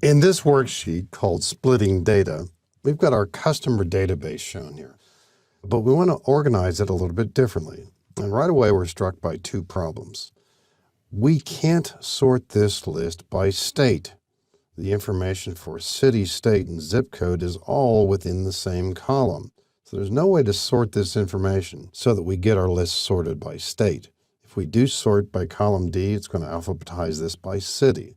In this worksheet called Splitting Data, we've got our customer database shown here, but we want to organize it a little bit differently. And right away, we're struck by two problems. We can't sort this list by state. The information for city, state, and zip code is all within the same column. So there's no way to sort this information so that we get our list sorted by state. If we do sort by column D, it's going to alphabetize this by city.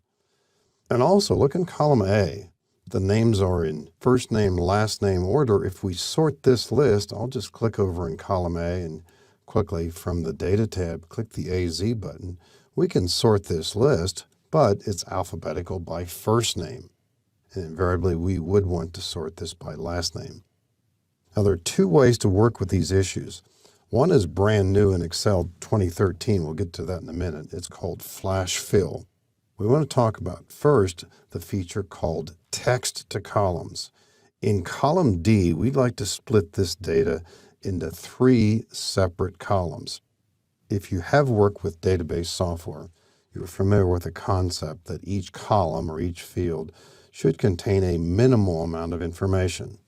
And also look in column A. The names are in first name, last name order. If we sort this list, I'll just click over in column A and quickly from the Data tab, click the AZ button. We can sort this list, but it's alphabetical by first name. And invariably, we would want to sort this by last name. Now, there are two ways to work with these issues. One is brand new in Excel 2013. We'll get to that in a minute. It's called Flash Fill. We want to talk about first the feature called Text to Columns. In column D, we'd like to split this data into 3 separate columns. If you have worked with database software, you're familiar with the concept that each column or each field should contain a minimal amount of information.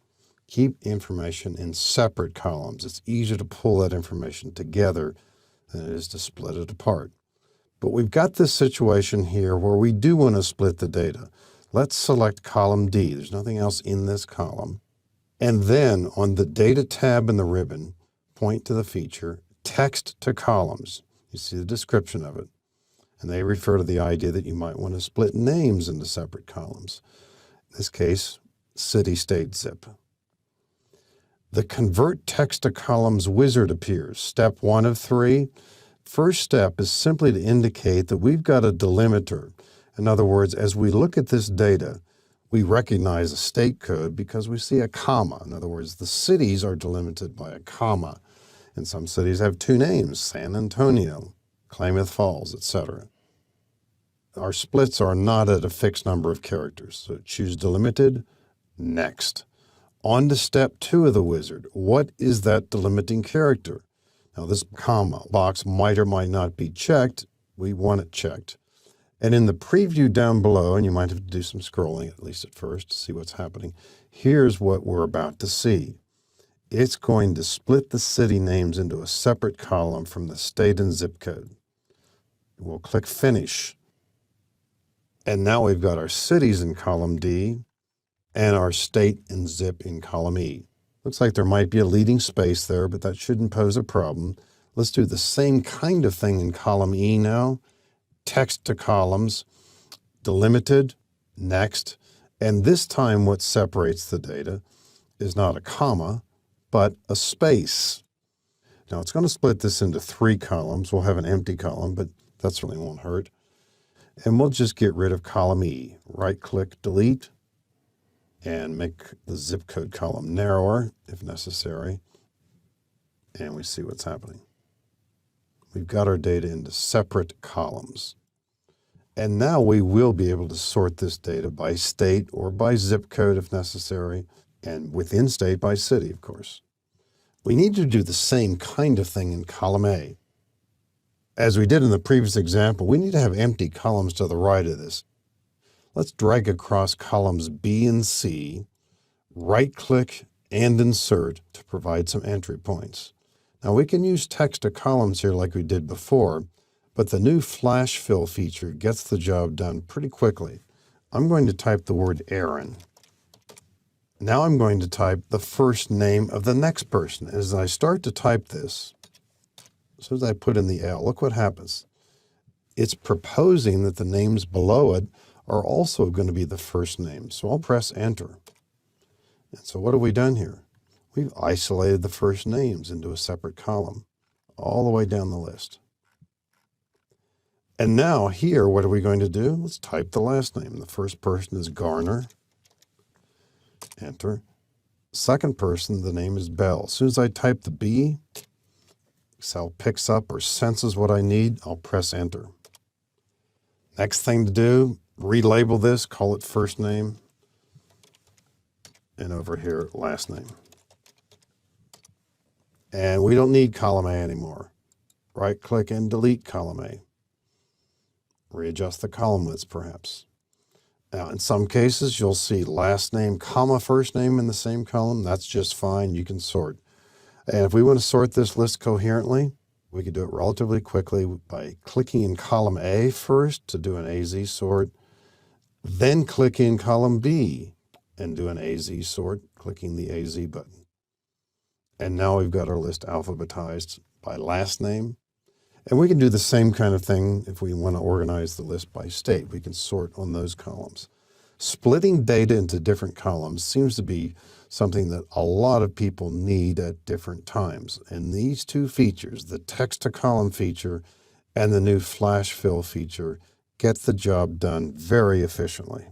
Keep information in separate columns. It's easier to pull that information together than it is to split it apart. But we've got this situation here where we do want to split the data. Let's select column D. There's nothing else in this column. And then on the Data tab in the ribbon, point to the feature Text to Columns. You see the description of it. And they refer to the idea that you might want to split names into separate columns. In this case, city, state, zip. The Convert Text to Columns wizard appears. Step 1 of 3. First step is simply to indicate that we've got a delimiter. In other words, as we look at this data, we recognize a state code because we see a comma. In other words, the cities are delimited by a comma. And some cities have 2 names, San Antonio, Klamath Falls, etc. Our splits are not at a fixed number of characters. So choose delimited, next. On to step 2 of the wizard. What is that delimiting character? Now this comma box might or might not be checked. We want it checked. And in the preview down below, and you might have to do some scrolling at least at first to see what's happening, here's what we're about to see. It's going to split the city names into a separate column from the state and zip code. We'll click Finish. And now we've got our cities in column D and our state and zip in column E. Looks like there might be a leading space there, but that shouldn't pose a problem. Let's do the same kind of thing in column E now. Text to columns, delimited, next. And this time what separates the data is not a comma, but a space. Now it's going to split this into 3 columns. We'll have an empty column, but that certainly won't hurt. And we'll just get rid of column E. Right-click, delete, and make the zip code column narrower if necessary. And we see what's happening. We've got our data into separate columns. And now we will be able to sort this data by state or by zip code if necessary, and within state by city, of course. We need to do the same kind of thing in column A. As we did in the previous example, we need to have empty columns to the right of this. Let's drag across columns B and C, right-click and insert to provide some entry points. Now we can use text to columns here like we did before, but the new Flash Fill feature gets the job done pretty quickly. I'm going to type the word Aaron. Now I'm going to type the first name of the next person. As I start to type this, as soon as I put in the L, look what happens. It's proposing that the names below it are also going to be the first name. So I'll press Enter. And so what have we done here? We've isolated the first names into a separate column, all the way down the list. And now here, what are we going to do? Let's type the last name. The first person is Garner. Enter. Second person, the name is Bell. As soon as I type the B, Excel picks up or senses what I need. I'll press Enter. Next thing to do, relabel this, call it first name, and over here, last name. And we don't need column A anymore. Right-click and delete column A. Readjust the column widths, perhaps. Now, in some cases, you'll see last name, comma, first name in the same column. That's just fine. You can sort. And if we want to sort this list coherently, we can do it relatively quickly by clicking in column A first to do an AZ sort, then click in column B and do an AZ sort, clicking the AZ button. And now we've got our list alphabetized by last name. And we can do the same kind of thing if we want to organize the list by state. We can sort on those columns. Splitting data into different columns seems to be something that a lot of people need at different times. And these two features, the text to column feature and the new flash fill feature, get the job done very efficiently.